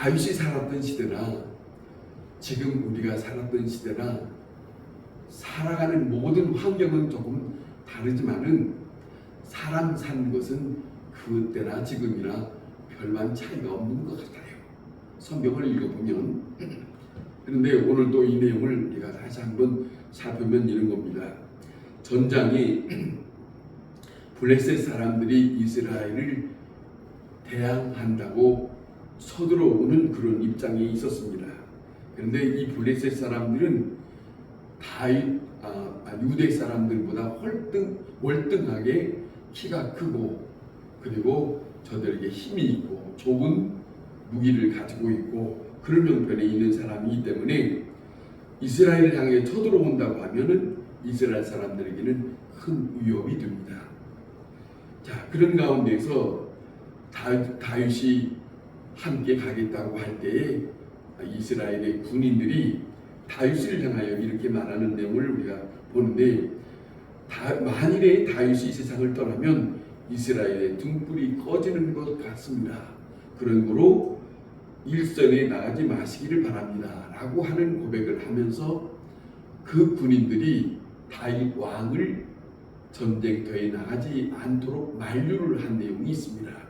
다윗이 살았던 시대나 지금 우리가 살았던 시대나 살아가는 모든 환경은 조금 다르지만은 사람 사는 것은 그때나 지금이나 별반 차이가 없는 것 같아요. 성경을 읽어보면. 그런데 오늘 또 이 내용을 우리가 다시 한번 살펴보면 이런 겁니다. 전장에 블레셋 사람들이 이스라엘을 대항한다고 서들어오는 그런 입장이 있었습니다. 그런데 이 블레셋 사람들은 유대 사람들보다 월등하게 키가 크고 그리고 저들에게 힘이 있고 좋은 무기를 가지고 있고 그런 형편에 있는 사람이기 때문에 이스라엘을 향해 쳐들어온다고 하면은 이스라엘 사람들에게는 큰 위협이 됩니다. 자, 그런 가운데서 다윗이 함께 가겠다고 할 때에 이스라엘의 군인들이 다윗을 향하여 이렇게 말하는 내용을 우리가 보는데, 만일에 다윗이 이 세상을 떠나면 이스라엘의 등불이 꺼지는 것 같습니다. 그러므로 일선에 나가지 마시기를 바랍니다 라고 하는 고백을 하면서 그 군인들이 다윗 왕을 전쟁터에 나가지 않도록 만류를 한 내용이 있습니다.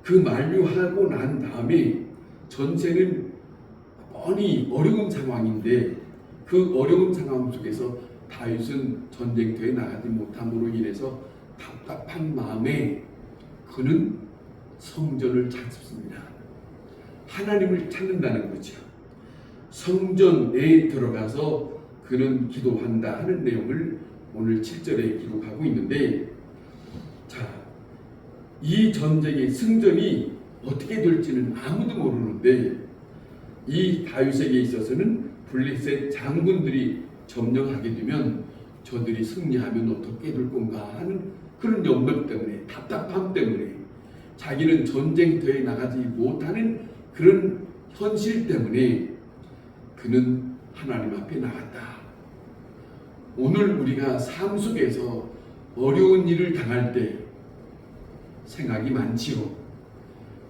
그 만류하고 난 다음에 전세는 뻔히 어려운 상황인데 그 어려운 상황 속에서 다윗은 전쟁터에 나가지 못함으로 인해서 답답한 마음에 그는 성전을 찾습니다. 하나님을 찾는다는 거죠. 성전에 들어가서 그는 기도한다 하는 내용을 오늘 7절에 기록하고 있는데, 자, 이 전쟁의 승전이 어떻게 될지는 아무도 모르는데 이 다윗에게 있어서는 블레셋 장군들이 점령하게 되면 저들이 승리하면 어떻게 될 건가 하는 그런 염려 때문에, 답답함 때문에, 자기는 전쟁터에 나가지 못하는 그런 현실 때문에 그는 하나님 앞에 나갔다. 오늘 우리가 삶 속에서 어려운 일을 당할 때 생각이 많지요.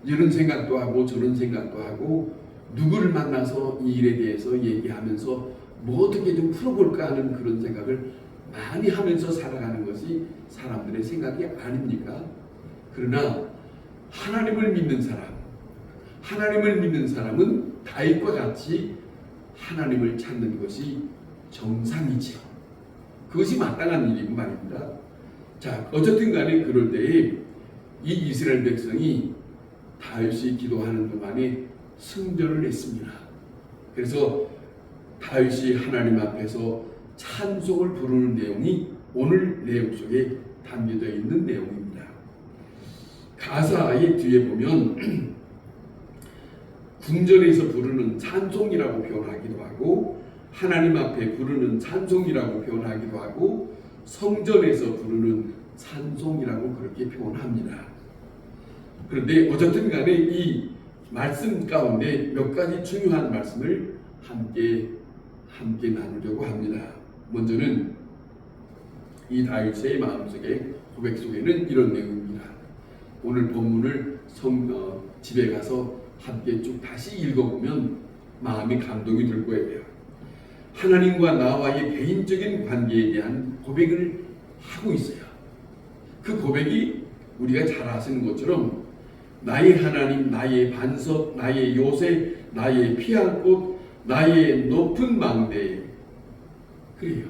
이런 생각도 하고 저런 생각도 하고 누구를 만나서 이 일에 대해서 얘기하면서 뭐 어떻게 좀 풀어볼까 하는 그런 생각을 많이 하면서 살아가는 것이 사람들의 생각이 아닙니까? 그러나 하나님을 믿는 사람은 다윗과 같이 하나님을 찾는 것이 정상이지요. 그것이 마땅한 일이고 말입니다. 자, 어쨌든 간에 그럴 때에 이 이스라엘 백성이 다윗이 기도하는 동안에 승전을 했습니다. 그래서 다윗이 하나님 앞에서 찬송을 부르는 내용이 오늘 내용 속에 담겨져 있는 내용입니다. 가사의 뒤에 보면 궁전에서 부르는 찬송이라고 표현하기도 하고 하나님 앞에 부르는 찬송이라고 표현하기도 하고 성전에서 부르는 찬송이라고 그렇게 표현합니다. 그런데 어쨌든 간에 이 말씀 가운데 몇 가지 중요한 말씀을 함께 나누려고 합니다. 먼저는 이 다윗의 마음속에 고백 속에는 이런 내용입니다. 오늘 본문을 집에 가서 함께 쭉 다시 읽어보면 마음이 감동이 될 거예요. 하나님과 나와의 개인적인 관계에 대한 고백을 하고 있어요. 그 고백이 우리가 잘 아시는 것처럼 나의 하나님, 나의 반석, 나의 요새, 나의 피할 곳, 나의 높은 망대. 그래요.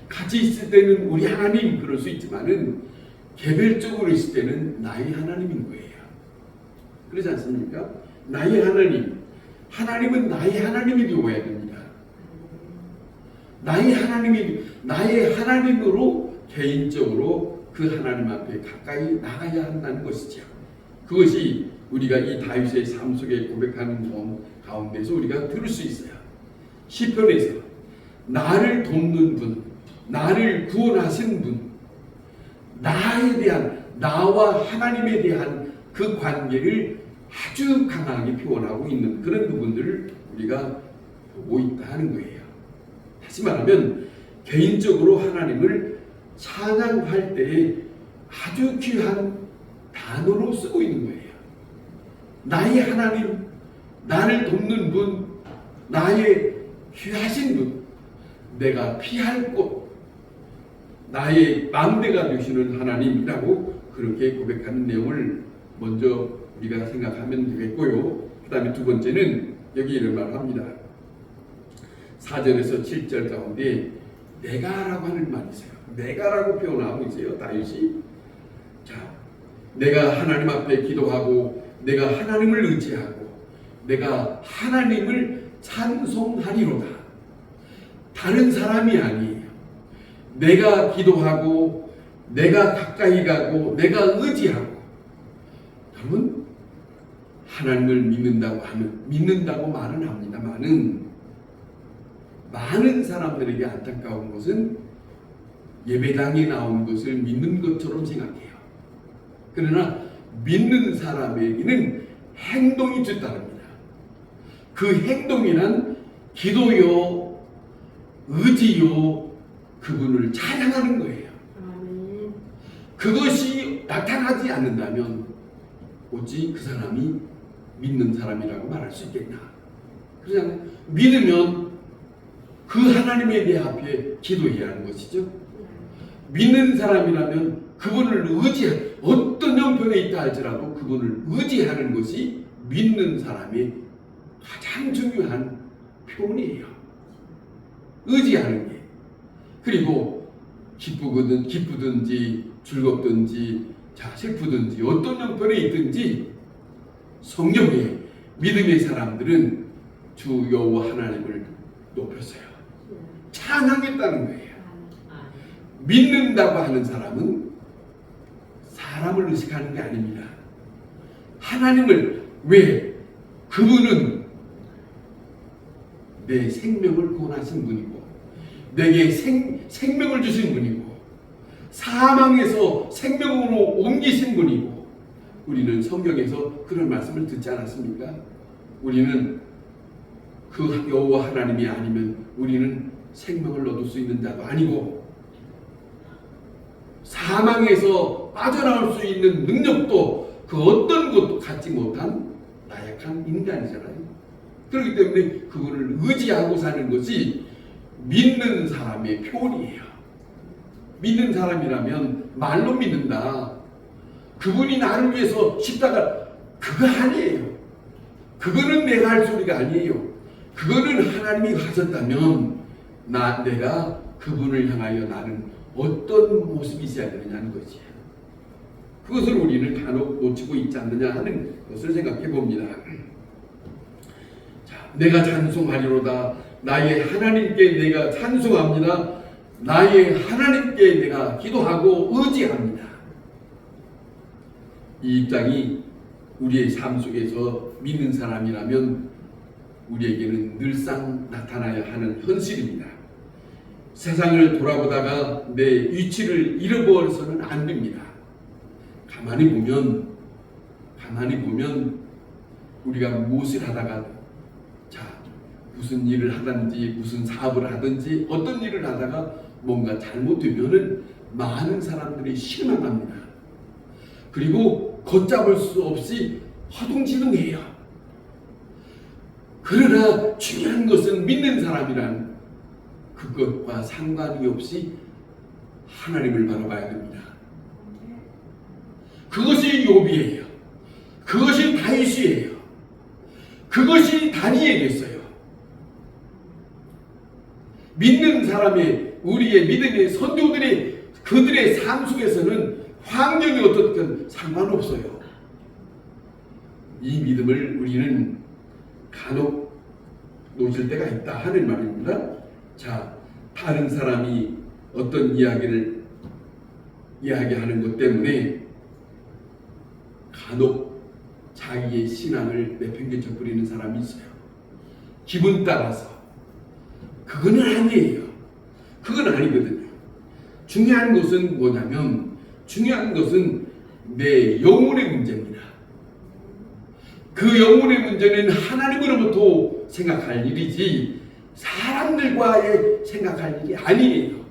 같이 있을 때는 우리 하나님 그럴 수 있지만은 개별적으로 있을 때는 나의 하나님인 거예요. 그렇지 않습니까? 나의 하나님. 하나님은 나의 하나님이 되어야 됩니다. 나의 하나님으로 개인적으로 그 하나님 앞에 가까이 나가야 한다는 것이죠. 그것이 우리가 이 다윗의 삶 속에 고백하는 가운데서 우리가 들을 수 있어요. 시편에서 나를 돕는 분, 나를 구원하신 분, 나와 하나님에 대한 그 관계를 아주 강하게 표현하고 있는 그런 부분들을 우리가 보고 있다 하는 거예요. 다시 말하면 개인적으로 하나님을 찬양할 때에 아주 귀한 단어로 쓰고 있는 거예요. 나의 하나님, 나를 돕는 분, 나의 귀하신 분, 내가 피할 곳, 나의 망대가 되시는 하나님이라고 그렇게 고백하는 내용을 먼저 우리가 생각하면 되겠고요. 그 다음에 두 번째는 여기 이런 말을 합니다. 4절에서 7절 가운데 내가라고 하는 말이 있어요. 내가라고 표현하고 있어요. 다윗이. 자, 내가 하나님 앞에 기도하고 내가 하나님을 의지하고 내가 하나님을 찬송하리로다. 다른 사람이 아니에요. 내가 기도하고 내가 가까이 가고 내가 의지하고. 여러분, 하나님을 믿는다고 말은 합니다만은 많은 사람들에게 안타까운 것은 예배당에 나온 것을 믿는 것처럼 생각해요. 그러나 믿는 사람에게는 행동이 뒤따릅니다. 그 행동이란 기도요, 의지요, 그분을 찬양하는 거예요. 그것이 나타나지 않는다면 어찌 그 사람이 믿는 사람이라고 말할 수 있겠나? 그냥 믿으면 그 하나님에 대해 앞에 기도해야 하는 것이죠. 믿는 사람이라면 그분을 어떤 형편에 있다 할지라도 그분을 의지하는 것이 믿는 사람의 가장 중요한 표현이에요. 의지하는 게. 그리고 기쁘든지 즐겁든지 슬프든지 어떤 형편에 있든지 성경에 믿음의 사람들은 주 여호와 하나님을 높였어요. 찬양했다는 거예요. 믿는다고 하는 사람은 사람을 의식하는 게 아닙니다. 하나님을. 왜? 그분은 내 생명을 구원하신 분이고 내게 생명을 주신 분이고 사망에서 생명으로 옮기신 분이고. 우리는 성경에서 그런 말씀을 듣지 않았습니까? 우리는 그 여호와 하나님이 아니면 우리는 생명을 얻을 수 있는 자도 아니고 사망에서 빠져나올 수 있는 능력도 그 어떤 것도 갖지 못한 나약한 인간이잖아요. 그렇기 때문에 그분을 의지하고 사는 것이 믿는 사람의 표현이에요. 믿는 사람이라면 말로 믿는다. 그분이 나를 위해서 십자가, 그거 아니에요. 그거는 내가 할 소리가 아니에요. 그거는 하나님이 하셨다면 내가 그분을 향하여 나는 어떤 모습이 있어야 되느냐는 거지. 그것을 우리는 간혹 놓치고 있지 않느냐 하는 것을 생각해 봅니다. 자, 내가 찬송하리로다. 나의 하나님께 내가 찬송합니다. 나의 하나님께 내가 기도하고 의지합니다. 이 입장이 우리의 삶 속에서 믿는 사람이라면 우리에게는 늘상 나타나야 하는 현실입니다. 세상을 돌아보다가 내 위치를 잃어버려서는 안 됩니다. 가만히 보면 우리가 무엇을 하다가 무슨 일을 하든지 무슨 사업을 하든지 어떤 일을 하다가 뭔가 잘못되면은 많은 사람들이 실망합니다. 그리고 걷잡을 수 없이 허둥지둥해요. 그러나 중요한 것은 믿는 사람이란 그것과 상관이 없이 하나님을 바라봐야 됩니다. 그것이 욥이에요. 그것이 다윗이에요. 그것이 다니엘이었어요. 믿는 사람의 우리의 믿음의 선조들이 그들의 삶 속에서는 환경이 어떻든 상관없어요. 이 믿음을 우리는 간혹 놓칠 때가 있다 하는 말입니다. 자, 다른 사람이 어떤 이야기를 이야기하는 것 때문에 간혹 자기의 신앙을 내팽개쳐 버리는 사람이 있어요. 기분 따라서. 그건 아니에요. 그건 아니거든요. 중요한 것은 뭐냐면 중요한 것은 내 영혼의 문제입니다. 그 영혼의 문제는 하나님으로부터 생각할 일이지 사람들과의 생각할 일이 아니에요.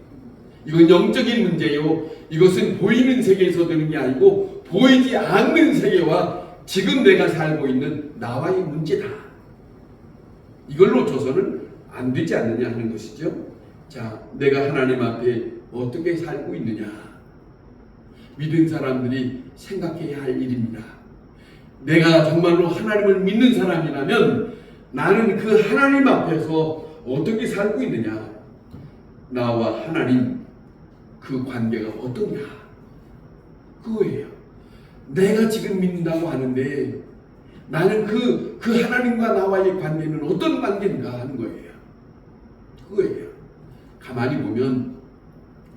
이건 영적인 문제요. 이것은 보이는 세계에서 되는 게 아니고 보이지 않는 세계와 지금 내가 살고 있는 나와의 문제다. 이걸 놓쳐서는 안 되지 않느냐 하는 것이죠. 자, 내가 하나님 앞에 어떻게 살고 있느냐. 믿은 사람들이 생각해야 할 일입니다. 내가 정말로 하나님을 믿는 사람이라면 나는 그 하나님 앞에서 어떻게 살고 있느냐. 나와 하나님 그 관계가 어떠냐. 그거예요. 내가 지금 믿는다고 하는데 나는 그 하나님과 나와의 관계는 어떤 관계인가 하는 거예요. 그거예요. 가만히 보면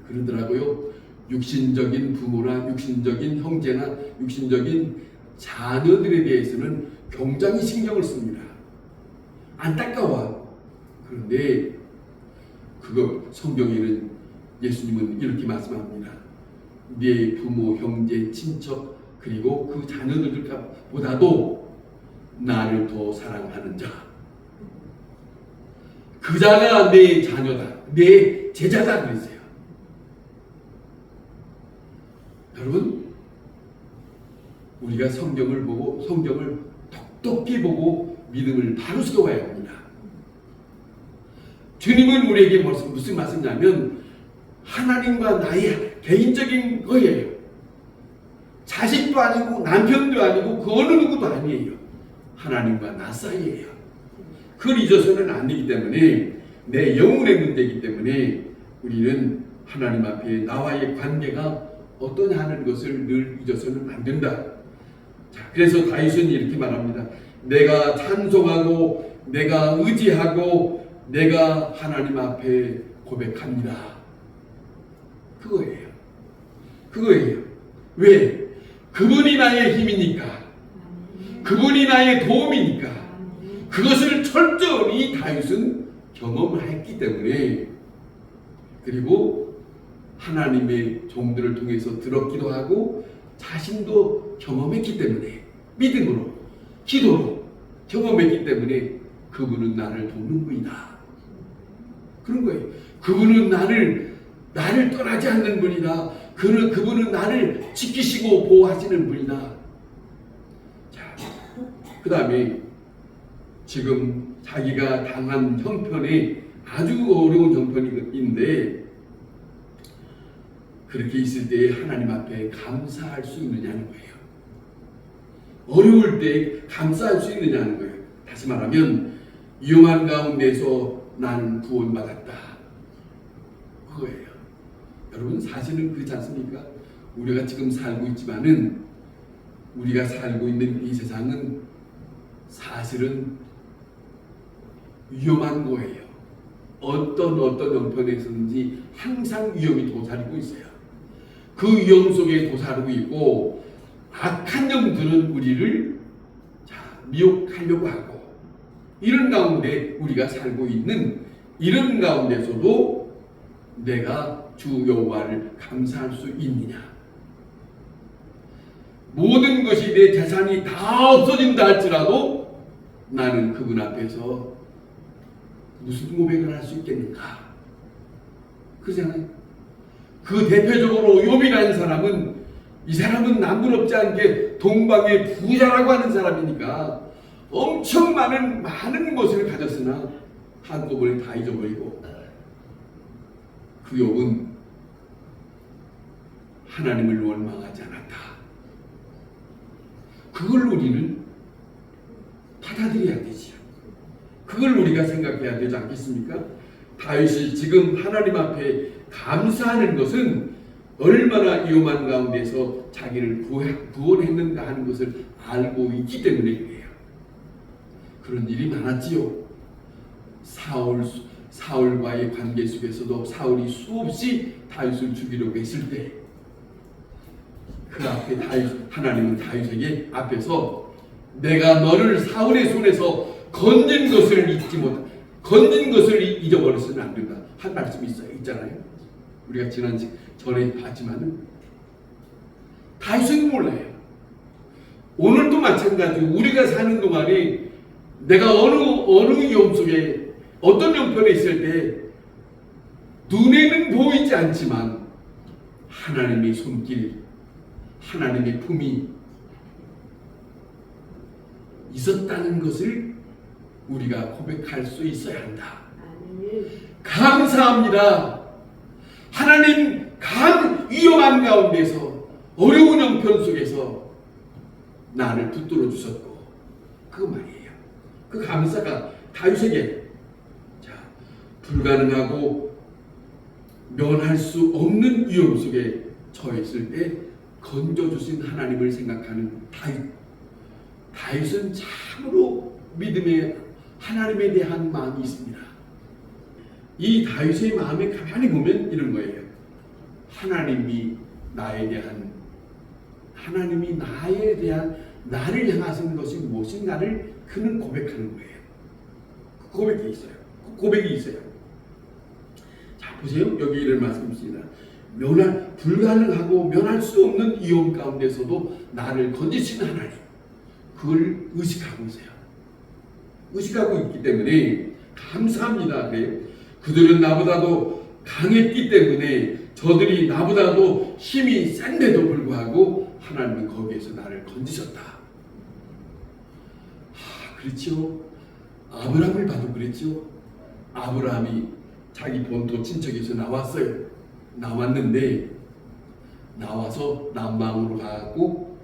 그러더라고요. 육신적인 부모나 육신적인 형제나 육신적인 자녀들에 대해서는 굉장히 신경을 씁니다. 안타까워. 그런데 그거 성경에는 예수님은 이렇게 말씀합니다. 네 부모, 형제, 친척 그리고 그 자녀들보다도 나를 더 사랑하는 자, 그 자가 내 자녀다, 내 제자다 그랬어요. 여러분, 우리가 성경을 보고 성경을 똑똑히 보고 믿음을 바로 세워야 합니다. 주님은 우리에게 무슨 말씀이냐면 하나님과 나의 개인적인 거예요. 자식도 아니고 남편도 아니고 그 어느 누구도 아니에요. 하나님과 나 사이예요. 그걸 잊어서는 안 되기 때문에 내 영혼의 문제이기 때문에 우리는 하나님 앞에 나와의 관계가 어떠냐 하는 것을 늘 잊어서는 안 된다. 자, 그래서 다윗은 이렇게 말합니다. 내가 찬송하고 내가 의지하고 내가 하나님 앞에 고백합니다. 그거예요. 그거예요. 왜? 그분이 나의 힘이니까. 그분이 나의 도움이니까. 그것을 철저히 다윗은 경험했기 때문에, 그리고 하나님의 종들을 통해서 들었기도 하고 자신도 경험했기 때문에, 믿음으로 기도로 경험했기 때문에 그분은 나를 돕는 분이다. 그런 거예요. 그분은 나를 떠나지 않는 분이다. 그분은 나를 지키시고 보호하시는 분이다. 자, 그 다음에 지금 자기가 당한 형편이 아주 어려운 형편인데 그렇게 있을 때 하나님 앞에 감사할 수 있느냐는 거예요. 어려울 때 감사할 수 있느냐는 거예요. 다시 말하면 위험한 가운데서 나는 구원받았다. 그거예요. 여러분, 사실은 그렇지 않습니까? 우리가 지금 살고 있지만은 우리가 살고 있는 이 세상은 사실은 위험한 거예요. 어떤 형편에서든지 항상 위험이 도사리고 있어요. 그 위험 속에 도사리고 있고 악한 영들은 우리를 미혹하려고 하고, 이런 가운데 우리가 살고 있는 이런 가운데서도 내가 주 여호와를 감사할 수 있느냐? 모든 것이 내 재산이 다 없어진다 할지라도 나는 그분 앞에서 무슨 고백을 할 수 있겠는가? 그렇잖아요. 그 대표적으로 욥이라는 사람은, 이 사람은 남부럽지 않게 동방의 부자라고 하는 사람이니까 엄청 많은 것을 가졌으나 한꺼번에 다 잊어버리고, 그 욥은 하나님을 원망하지 않았다. 그걸 우리는 받아들여야 되지요. 그걸 우리가 생각해야 되지 않겠습니까? 다윗이 지금 하나님 앞에 감사하는 것은 얼마나 위험한 가운데서 자기를 구원했는가 하는 것을 알고 있기 때문에 그래요. 그런 일이 많았지요. 사울과의 관계 속에서도 사울이 수없이 다윗을 죽이려고 했을 때 그 앞에 하나님은 다윗에게 앞에서 내가 너를 사울의 손에서 건진 것을 잊어버려서는 안 된다 한 말씀이 있잖아요. 우리가 전에 봤지만은 다윗은 몰라요. 오늘도 마찬가지로 우리가 사는 동안에 내가 어느 위험 속에 어떤 형편에 있을 때 눈에는 보이지 않지만 하나님의 손길, 하나님의 품이 있었다는 것을 우리가 고백할 수 있어야 한다. 아멘. 감사합니다. 하나님 위험한 가운데서 어려운 형편 속에서 나를 붙들어 주셨고 그 말이에요. 그 감사가 다윗에게 불가능하고 면할 수 없는 위험 속에 처했을 때 건져주신 하나님을 생각하는 다윗은 참으로 믿음의 하나님에 대한 마음이 있습니다. 이 다윗의 마음에 가만히 보면 이런 거예요. 하나님이 나에 대한 나를 향하신 것이 무엇인가를 그는 고백하는 거예요. 그 고백이 있어요. 자, 보세요. 여기 이런 말씀이 있습니다. 불가능하고 면할 수 없는 위험 가운데서도 나를 건지시는 하나님, 그걸 의식하고 있어요. 의식하고 있기 때문에 감사합니다. 그래요. 그들은 나보다도 강했기 때문에 저들이 나보다도 힘이 센데도 불구하고 하나님은 거기에서 나를 건지셨다. 그렇죠. 아브라함을 봐도 그랬죠. 아브라함이 자기 본토 친척에서 나왔는데 나와서 남방으로 가고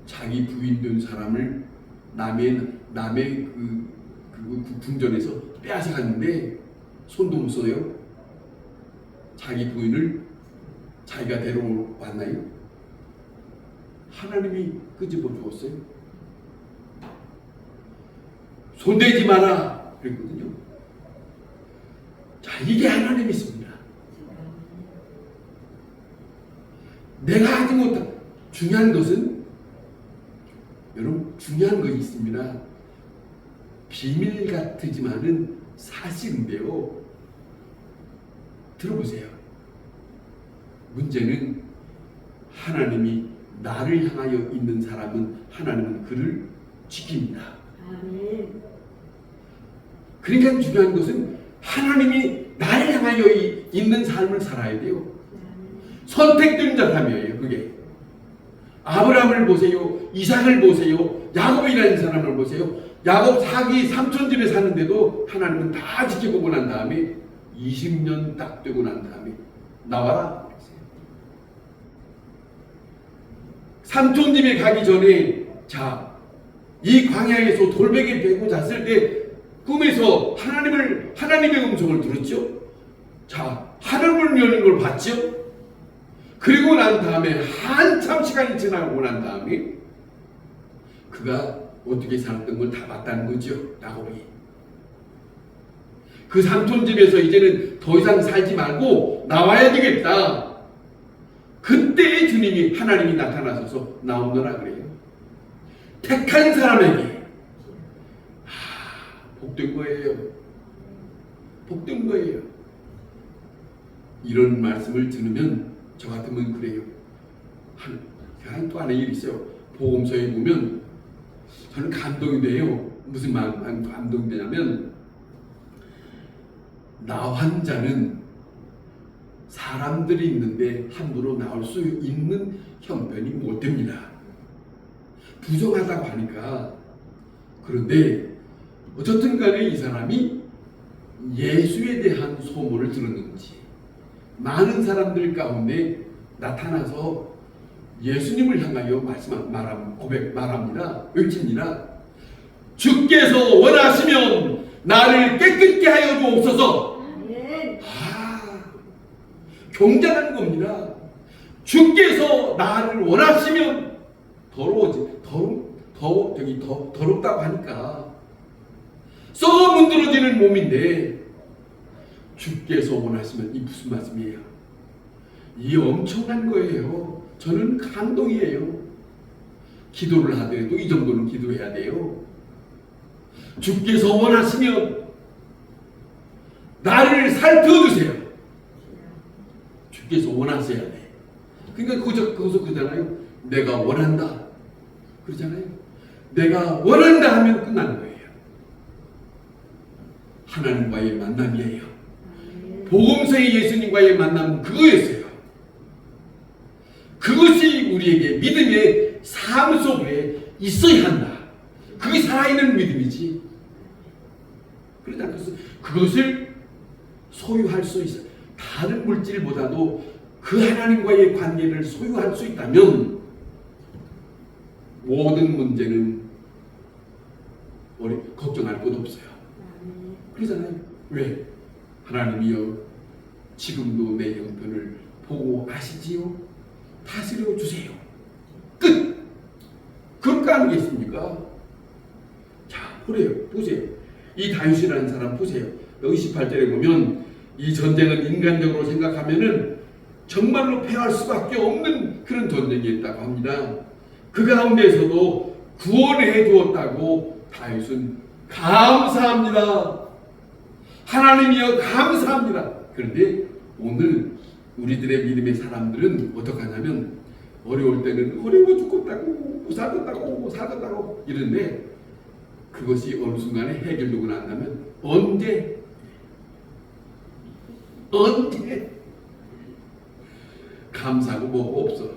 자기 부인 된 사람을 남의 그 궁전에서 빼앗아 갔는데 손도 못 써요. 자기 부인을 자기가 데려왔나요? 하나님이 끄집어 주었어요. 손대지 마라 그랬거든요. 자, 이게 하나님이 있습니다. 내가 하지 못한 중요한 것은 여러분 중요한 것이 있습니다. 비밀 같지만은 사실인데요. 들어보세요. 문제는 하나님이 나를 향하여 있는 사람은 하나님은 그를 지킵니다. 아멘. 그러니까 중요한 것은 하나님이 나를 향하여 있는 삶을 살아야 돼요. 선택된 사람이에요. 그게 아브라함을 보세요. 이삭을 보세요. 야곱이라는 사람을 보세요. 야곱 자기 삼촌 집에 사는데도 하나님은 다 지켜보고 난 다음에 20년 딱 되고 난 다음에 나와라. 삼촌 집에 가기 전에 이 광야에서 돌베개 베고 잤을 때 꿈에서 하나님의 음성을 들었죠. 하늘을 여는 걸 봤죠. 그리고 난 다음에 한참 시간이 지나고 난 다음에 그가 어떻게 살았던 걸 다 봤다는 거죠. 야곱이. 그 삼촌 집에서 이제는 더 이상 살지 말고 나와야 되겠다. 그때 주님이 하나님이 나타나셔서 나오너라 그래요. 택한 사람에게 복된 거예요. 복된 거예요. 이런 말씀을 들으면 저 같으면 그래요. 또 하나 일이 있어요. 복음서에 보면 저는 감동이 돼요. 무슨 감동이 되냐면 나 환자는 사람들이 있는데 함부로 나올 수 있는 형편이 못 됩니다. 부정하다고 하니까. 그런데 어쨌든 간에 이 사람이 예수에 대한 소문을 들었는지 많은 사람들 가운데 나타나서 예수님을 향하여 말합니다. 외칩니다. 주께서 원하시면 나를 깨끗게 하여 주옵소서. 경쟁하는 겁니다. 주께서 나를 원하시면 더럽다고 하니까 썩어 문드러지는 몸인데 주께서 원하시면 이 무슨 말씀이에요? 이 엄청난 거예요. 저는 감동이에요. 기도를 하더라도 이 정도는 기도해야 돼요. 주께서 원하시면 나를 살펴주세요. 주께서 원하셔야 돼. 그러니까 거기서 그러잖아요. 내가 원한다. 그러잖아요. 내가 원한다 하면 끝나는 거예요. 하나님과의 만남이에요. 복음서의 예수님과의 만남은 그거였어요. 그것이 우리에게 믿음의 삶 속에 있어야 한다. 살아있는 믿음이지. 그러지 않겠어? 그것을 소유할 수 있어. 다른 물질보다도 그 하나님과의 관계를 소유할 수 있다면 모든 문제는 걱정할 것 없어요. 그러잖아요. 왜? 하나님이여 지금도 내 형편을 보고 아시지요? 다스려 주세요. 끝! 그럴 거 아니겠습니까? 자, 보세요. 이 다윗이라는 사람 보세요. 여기 18절에 보면 이 전쟁은 인간적으로 생각하면은 정말로 패할 수밖에 없는 그런 전쟁이었다고 합니다. 그 가운데서도 구원해 주었다고 다윗은 감사합니다. 하나님이여 감사합니다. 그런데 오늘 우리들의 믿음의 사람들은 어떻게 하냐면 어려울 때는 어려워 죽겠다고 사졌다고 이러는데 그것이 어느 순간에 해결되고 난다면 언제 감사하고 뭐가 없어.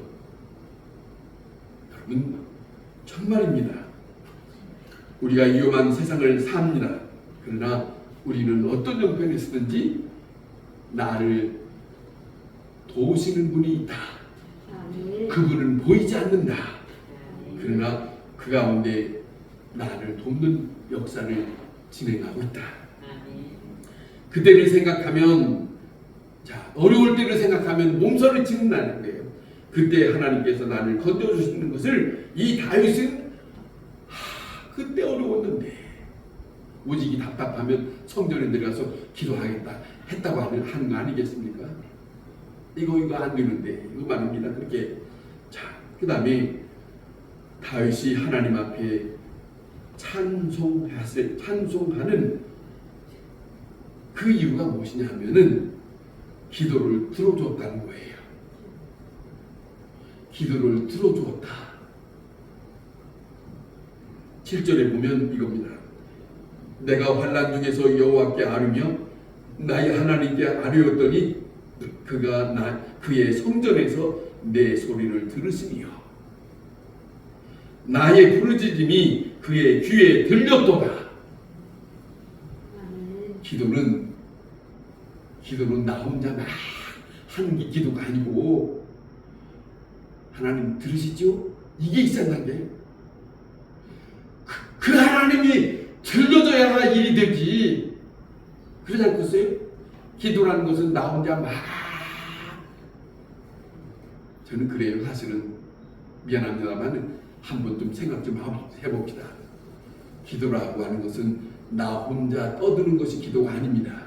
여러분 정말입니다. 우리가 위험한 세상을 삽니다. 그러나 우리는 어떤 형편에 쓰든지 나를 도우시는 분이 있다. 그분은 보이지 않는다. 그러나 그 가운데 나를 돕는 역사를 진행하고 있다. 그때를 생각하면, 자, 어려울 때를 생각하면 몸서리치는 나는 거예요. 그때 하나님께서 나를 건져주시는 것을 이 다윗은 그때 어려웠는데 오직이 답답하면 성전에 들어가서 기도하겠다 했다고 하는 거 아니겠습니까? 이거 안 되는데 이거 말입니다. 그렇게. 자, 그 다음에 다윗이 하나님 앞에 찬송하는 그 이유가 무엇이냐 하면은 기도를 들어주었다는 거예요. 기도를 들어주었다. 7절에 보면 이겁니다. 내가 환난 중에서 여호와께 아뢰며 나의 하나님께 아뢰었더니 그가 그의 성전에서 내 소리를 들으시며 나의 부르짖음이 그의 귀에 들렸도다. 기도는 나 혼자 막 하는 게 기도가 아니고 하나님 들으시죠? 이게 이상한 게 그 하나님이 들려줘야 일이 되지. 그러지 않겠어요? 기도라는 것은 나 혼자 막. 저는 그래요. 사실은 미안합니다만 한 번 좀 생각 좀 해봅시다. 기도라고 하는 것은 나 혼자 떠드는 것이 기도가 아닙니다.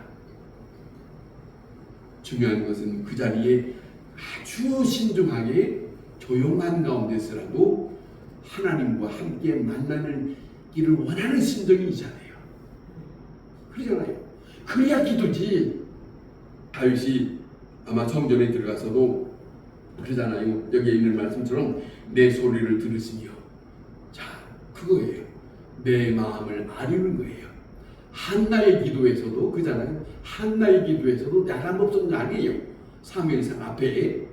중요한 것은 그 자리에 아주 신중하게 조용한 가운데서라도 하나님과 함께 만나는 길을 원하는 심정이 있잖아요. 그러잖아요. 그래야 기도지. 다윗이 아마 성전에 들어가서도 그러잖아요. 여기에 있는 말씀처럼 내 소리를 들으시며, 자, 그거예요. 내 마음을 아뢰는 거예요. 한나의 기도에서도 그잖아요. 한나의 기도에서도 야단 없었는 거 아니에요. 사무엘상 앞에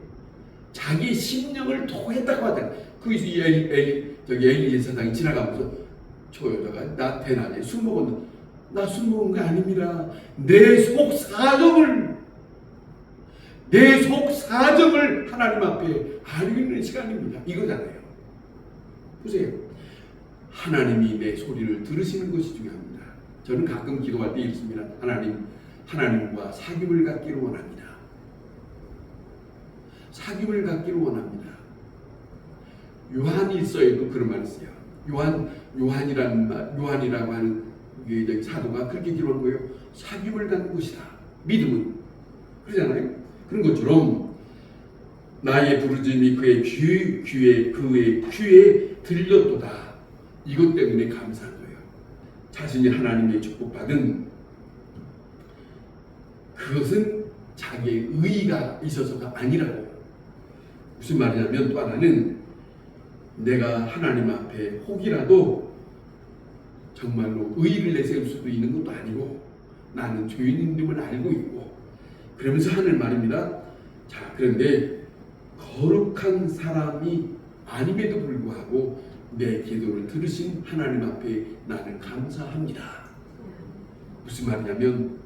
자기 심령을 토했다고 하잖아요. 그 엘리 사장이 지나가면서 저 여자가 나 대낮에 술 먹었는데 나 술 먹은 거 아닙니다. 내 속 사정을 하나님 앞에 아뢰는 시간입니다. 이거잖아요. 보세요. 하나님이 내 소리를 들으시는 것이 중요합니다. 저는 가끔 기도할 때 있습니다. 하나님과 사귐을 갖기를 원합니다. 사귐을 갖기를 원합니다. 요한이 있어도 그런 말을 써요. 요한이라고 하는 사도가 그렇게 기록한 거예요. 사귐을 갖는 것이다. 믿음은. 그러잖아요. 그런 것처럼 나의 부르짖음이 그의 귀에 들렸도다. 이것 때문에 감사한 거예요. 자신이 하나님의 축복받은 그것은 자기의 의의가 있어서가 아니라고. 무슨 말이냐면 또 하나는 내가 하나님 앞에 혹이라도 정말로 의의를 내세울 수도 있는 것도 아니고 나는 죄인임을 알고 있고 그러면서 하는 말입니다. 자, 그런데 거룩한 사람이 아님에도 불구하고 내 기도를 들으신 하나님 앞에 나는 감사합니다. 무슨 말이냐면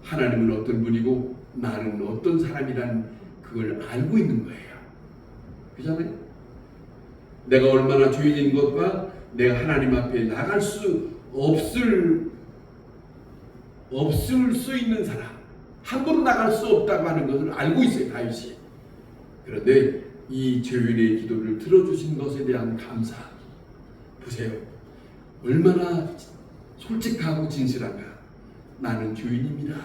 하나님은 어떤 분이고 나는 어떤 사람이란 그걸 알고 있는 거예요. 그렇잖아요? 내가 얼마나 죄인인 것과 내가 하나님 앞에 나갈 수 없을 수 있는 사람, 함부로 나갈 수 없다고 하는 것을 알고 있어요, 다윗이. 그런데 이 죄인의 기도를 들어주신 것에 대한 감사, 보세요. 얼마나 솔직하고 진실한가. 나는 죄인입니다.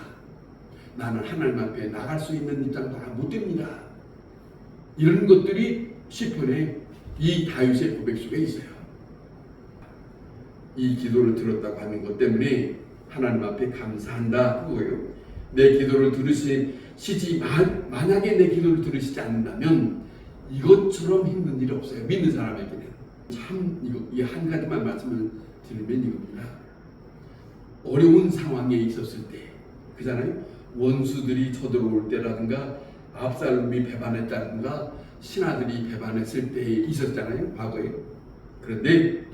나는 하나님 앞에 나갈 수 있는 입장도 못 됩니다. 이런 것들이 시편에 이 다윗의 고백 속에 있어요. 이 기도를 들었다고 하는 것 때문에 하나님 앞에 감사한다 그거예요. 내 기도를 들으시지 만약에 내 기도를 들으시지 않는다면 이것처럼 힘든 일이 없어요. 믿는 사람에게는. 참 이 한 가지만 말씀을 드리면 이겁니다. 어려운 상황에 있었을 때, 그잖아요. 원수들이 쳐들어올 때라든가 압살롬이 배반했다든가 신하들이 배반했을 때 있었잖아요, 과거에. 그런데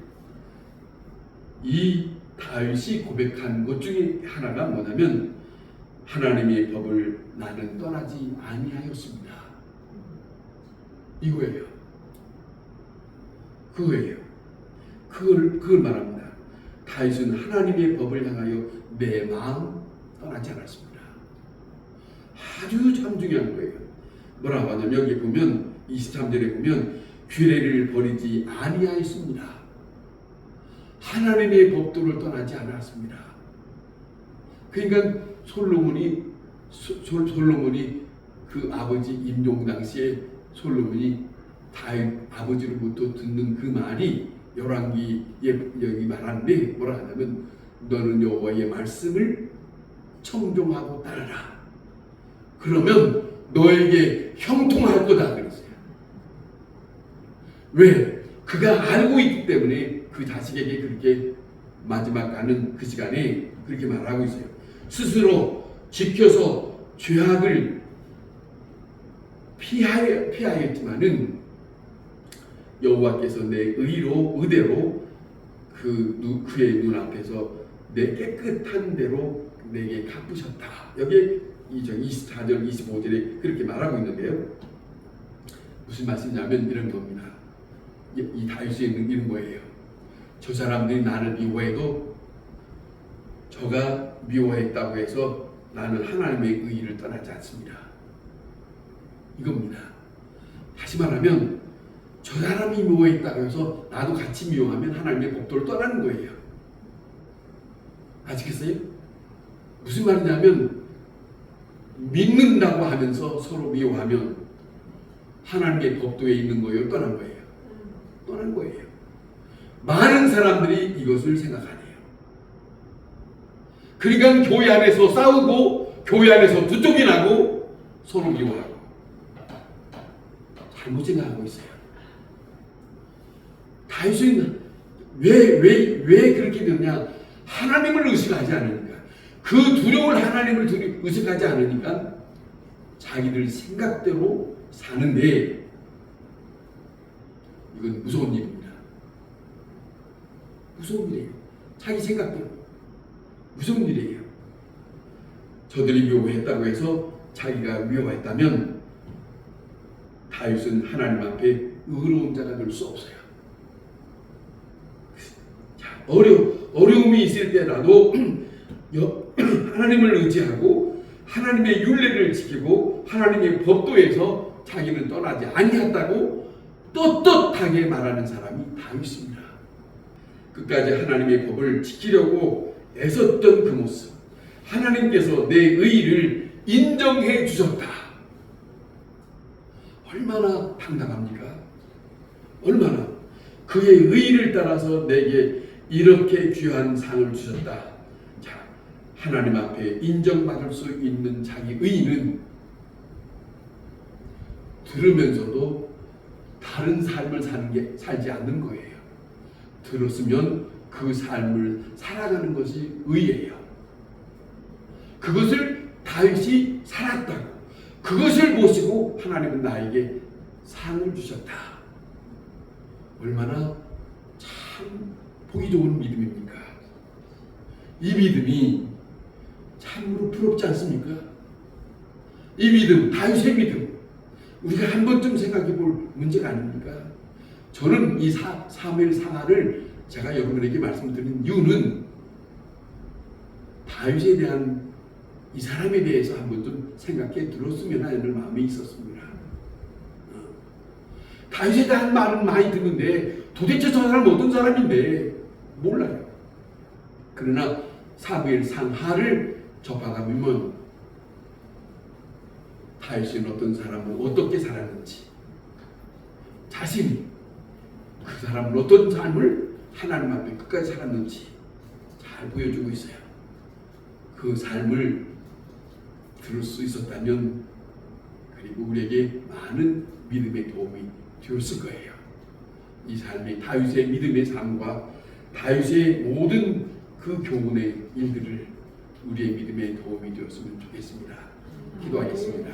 이 다윗이 고백한 것 중에 하나가 뭐냐면 하나님의 법을 나는 떠나지 아니하였습니다. 이거예요. 그거예요. 그걸 말합니다. 다윗은 하나님의 법을 향하여 내 마음 떠나지 않았습니다. 아주 참 중요한 거예요. 뭐라고 하냐면 여기 보면 23절에 보면 규례를 버리지 아니하였습니다. 하나님의 법도를 떠나지 않았습니다. 그러니까 솔로몬이 그 아버지 임종 당시에 솔로몬이 다윗 아버지로부터 듣는 그 말이 열왕기에 여기 말하는데 뭐라 하냐면 너는 여호와의 말씀을 청종하고 따르라. 그러면 너에게 형통할 거다 그랬어요. 왜? 그가 알고 있기 때문에 그 자식에게 그렇게 마지막 가는 그 시간에 그렇게 말하고 있어요. 스스로 지켜서 죄악을 피하였지만은 여호와께서 내 의대로 그의 눈앞에서 내 깨끗한 대로 내게 갚으셨다. 여기 24절 25절에 그렇게 말하고 있는데요. 무슨 말씀이냐면 이런 겁니다. 이 다윗이 이런 거예요. 저 사람들이 나를 미워해도 저가 미워했다고 해서 나는 하나님의 의의를 떠나지 않습니다. 이겁니다. 다시 말하면 저 사람이 미워했다고 해서 나도 같이 미워하면 하나님의 법도를 떠나는 거예요. 아시겠어요? 무슨 말이냐면 믿는다고 하면서 서로 미워하면 하나님의 법도에 있는 거예요? 떠난 거예요? 떠난 거예요. 많은 사람들이 이것을 생각하네요. 그러니까 교회 안에서 싸우고 교회 안에서 두쪽이 나고 서로 미워하고 잘못 생각하고 있어요. 다윗은 왜 그렇게 되느냐? 하나님을 의식하지 않으니까. 그 두려울 하나님을 의식하지 않으니까 자기들 생각대로 사는데 이건 무서운 일입니다. 무서운 일이에요. 자기 생각대로 무서운 일이에요. 저들이 미워했다고 해서 자기가 미워했다면 다윗은 하나님 앞에 의로운 자가 될 수 없어요. 자, 어려움이 있을 때라도 하나님을 의지하고 하나님의 율례를 지키고 하나님의 법도에서 자기는 떠나지 아니했다고 떳떳하게 말하는 사람이 다윗입니다. 끝까지 하나님의 법을 지키려고 애썼던 그 모습, 하나님께서 내 의의를 인정해 주셨다. 얼마나 당당합니까? 얼마나 그의 의의를 따라서 내게 이렇게 귀한 상을 주셨다. 자, 하나님 앞에 인정받을 수 있는 자기 의의는 들으면서도 다른 삶을 살지 않는 거예요. 들었으면 그 삶을 살아가는 것이 의예요. 그것을 다윗이 살았다고. 그것을 보시고 하나님은 나에게 상을 주셨다. 얼마나 참 보기 좋은 믿음입니까? 이 믿음이 참으로 부럽지 않습니까? 이 믿음, 다윗의 믿음, 우리가 한 번쯤 생각해 볼 문제가 아닙니까? 저는 이 사무엘 상하를 제가 여러분에게 말씀드린 이유는 다윗에 대한 이 사람에 대해서 한 번쯤 생각해 들었으면 하는 마음이 있었습니다. 다윗에 대한 말은 많이 듣는데 도대체 저 사람 어떤 사람인데 몰라요. 그러나 사무엘 상하를 접하다 보면 다윗은 어떤 사람을 어떻게 살았는지, 자신이 그 사람은 어떤 삶을 하나님 앞에 끝까지 살았는지 잘 보여주고 있어요. 그 삶을 들을 수 있었다면 그리고 우리에게 많은 믿음의 도움이 되었을 거예요. 이 삶의 다윗의 믿음의 삶과 다윗의 모든 그 교훈의 일들을 우리의 믿음에 도움이 되었으면 좋겠습니다. 기도하겠습니다.